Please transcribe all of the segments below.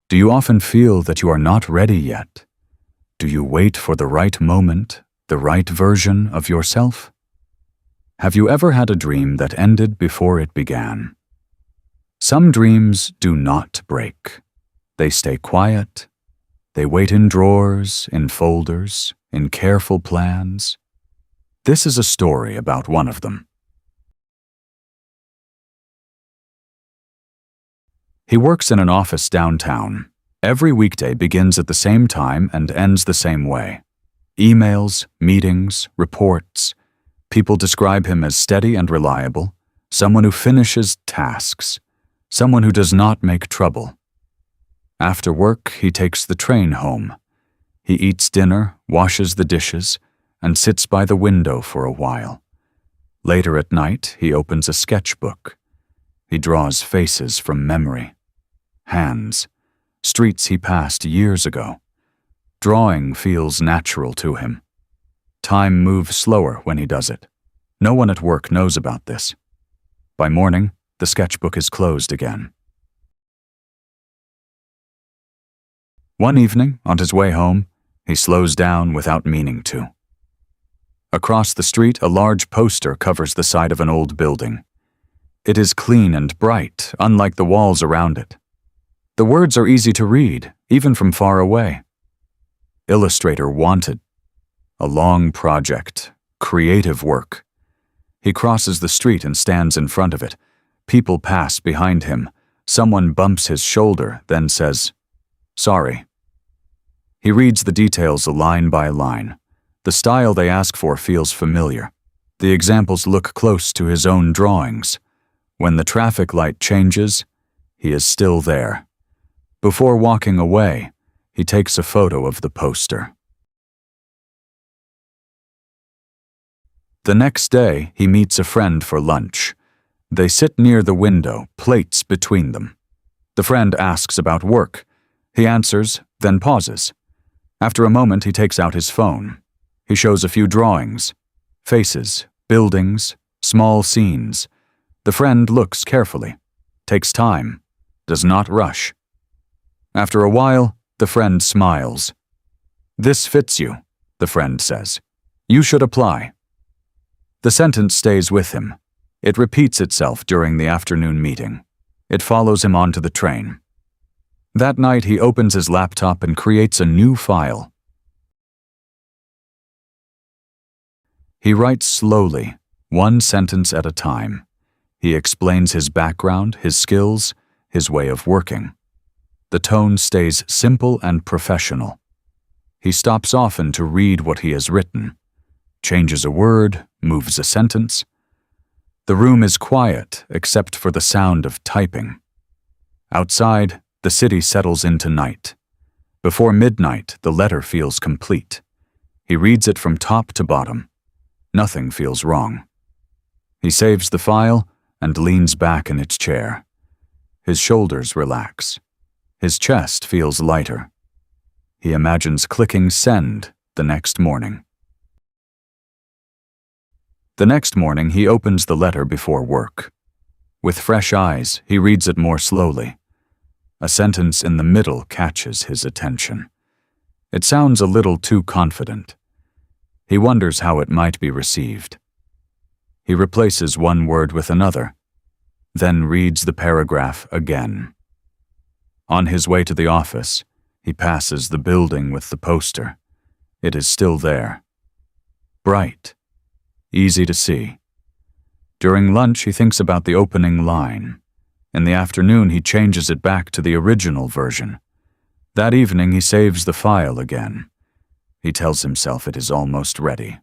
Do you often feel that you are not ready yet? Do you wait for the right moment, the right version of yourself? Have you ever had a dream that ended before it began? Some dreams do not break. They stay quiet. They wait in drawers, in folders, in careful plans. This is a story about one of them. He works in an office downtown. Every weekday begins at the same time and ends the same way. Emails, meetings, reports. People describe him as steady and reliable, someone who finishes tasks, someone who does not make trouble. After work, he takes the train home. He eats dinner, washes the dishes, and sits by the window for a while. Later at night, he opens a sketchbook. He draws faces from memory. Hands, streets he passed years ago. Drawing feels natural to him. Time moves slower when he does it. No one at work knows about this. By morning, the sketchbook is closed again. One evening, on his way home, he slows down without meaning to. Across the street, a large poster covers the side of an old building. It is clean and bright, unlike the walls around it. The words are easy to read, even from far away. Illustrator wanted. A long project, creative work. He crosses the street and stands in front of it. People pass behind him. Someone bumps his shoulder, then says, "Sorry." He reads the details line by line. The style they ask for feels familiar. The examples look close to his own drawings. When the traffic light changes, he is still there. Before walking away, he takes a photo of the poster. The next day, he meets a friend for lunch. They sit near the window, plates between them. The friend asks about work. He answers, then pauses. After a moment, he takes out his phone. He shows a few drawings. Faces, buildings, small scenes. The friend looks carefully, takes time, does not rush. After a while, the friend smiles. "This fits you," the friend says. "You should apply." The sentence stays with him. It repeats itself during the afternoon meeting. It follows him onto the train. That night, he opens his laptop and creates a new file. He writes slowly, one sentence at a time. He explains his background, his skills, his way of working. The tone stays simple and professional. He stops often to read what he has written, changes a word, moves a sentence. The room is quiet except for the sound of typing. Outside, the city settles into night. Before midnight, the letter feels complete. He reads it from top to bottom. Nothing feels wrong. He saves the file and leans back in its chair. His shoulders relax. His chest feels lighter. He imagines clicking send the next morning. The next morning, he opens the letter before work. With fresh eyes, he reads it more slowly. A sentence in the middle catches his attention. It sounds a little too confident. He wonders how it might be received. He replaces one word with another, then reads the paragraph again. On his way to the office, he passes the building with the poster. It is still there. Bright. Easy to see. During lunch, he thinks about the opening line. In the afternoon, he changes it back to the original version. That evening, he saves the file again. He tells himself it is almost ready.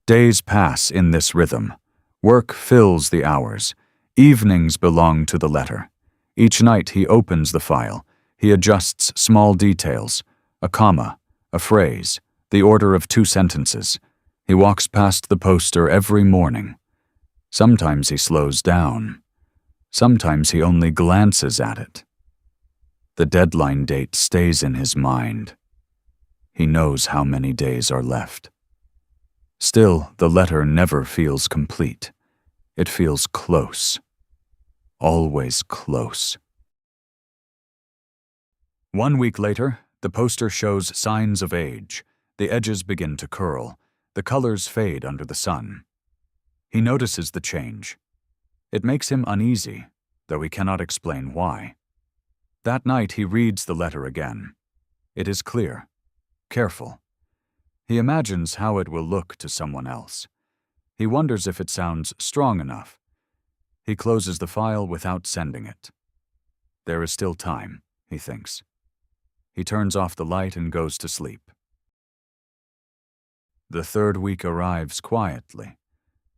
Days pass in this rhythm. Work fills the hours. Evenings belong to the letter. Each night he opens the file. He adjusts small details, a comma, a phrase, the order of 2 sentences. He walks past the poster every morning. Sometimes he slows down. Sometimes he only glances at it. The deadline date stays in his mind. He knows how many days are left. Still, the letter never feels complete. It feels close. Always close. 1 week later, the poster shows signs of age. The edges begin to curl. The colors fade under the sun. He notices the change. It makes him uneasy, though he cannot explain why. That night he reads the letter again. It is clear, careful. He imagines how it will look to someone else. He wonders if it sounds strong enough. He closes the file without sending it. There is still time, he thinks. He turns off the light and goes to sleep. The third week arrives quietly.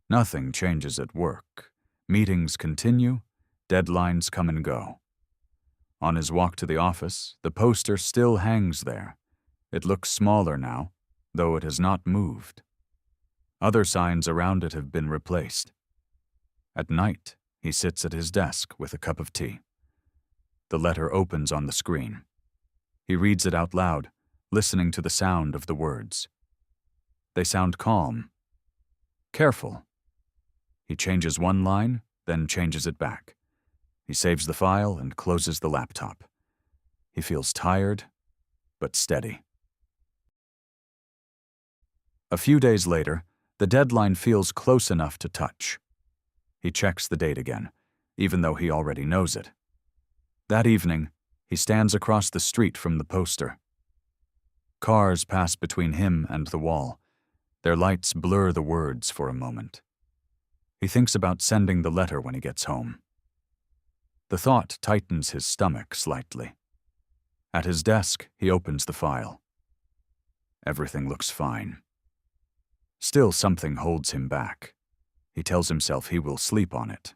Nothing changes at work. Meetings continue, deadlines come and go. On his walk to the office, the poster still hangs there. It looks smaller now, though it has not moved. Other signs around it have been replaced. At night, he sits at his desk with a cup of tea. The letter opens on the screen. He reads it out loud, listening to the sound of the words. They sound calm, careful. He changes one line, then changes it back. He saves the file and closes the laptop. He feels tired, but steady. A few days later, the deadline feels close enough to touch. He checks the date again, even though he already knows it. That evening, he stands across the street from the poster. Cars pass between him and the wall. Their lights blur the words for a moment. He thinks about sending the letter when he gets home. The thought tightens his stomach slightly. At his desk, he opens the file. Everything looks fine. Still, something holds him back. He tells himself he will sleep on it.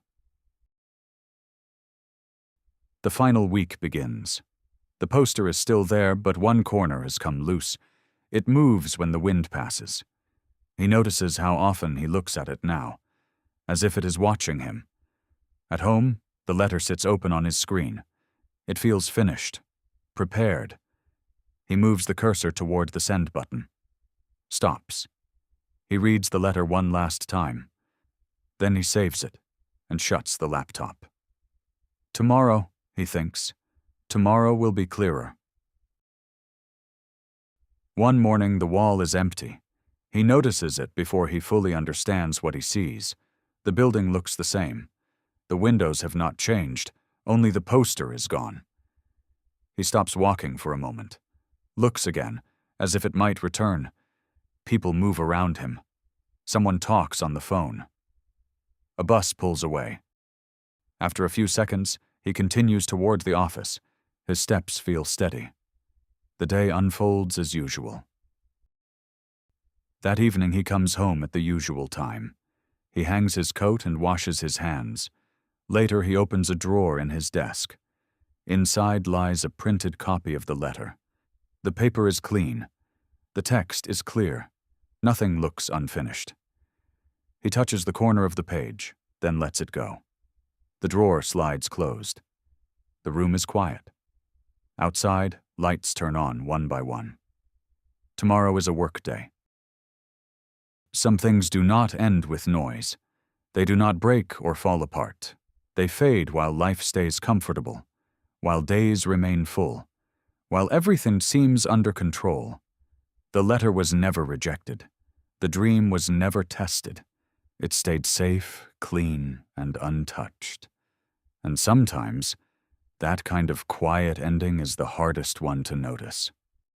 The final week begins. The poster is still there, but one corner has come loose. It moves when the wind passes. He notices how often he looks at it now, as if it is watching him. At home, the letter sits open on his screen. It feels finished, prepared. He moves the cursor toward the send button. Stops. He reads the letter one last time. Then he saves it and shuts the laptop. Tomorrow, he thinks, tomorrow will be clearer. One morning, the wall is empty. He notices it before he fully understands what he sees. The building looks the same. The windows have not changed, only the poster is gone. He stops walking for a moment, looks again, as if it might return. People move around him. Someone talks on the phone. A bus pulls away. After a few seconds, he continues toward the office. His steps feel steady. The day unfolds as usual. That evening he comes home at the usual time. He hangs his coat and washes his hands. Later he opens a drawer in his desk. Inside lies a printed copy of the letter. The paper is clean. The text is clear. Nothing looks unfinished. He touches the corner of the page, then lets it go. The drawer slides closed. The room is quiet. Outside, lights turn on one by one. Tomorrow is a work day. Some things do not end with noise. They do not break or fall apart. They fade while life stays comfortable, while days remain full, while everything seems under control. The letter was never rejected. The dream was never tested. It stayed safe, clean, and untouched. And sometimes, that kind of quiet ending is the hardest one to notice.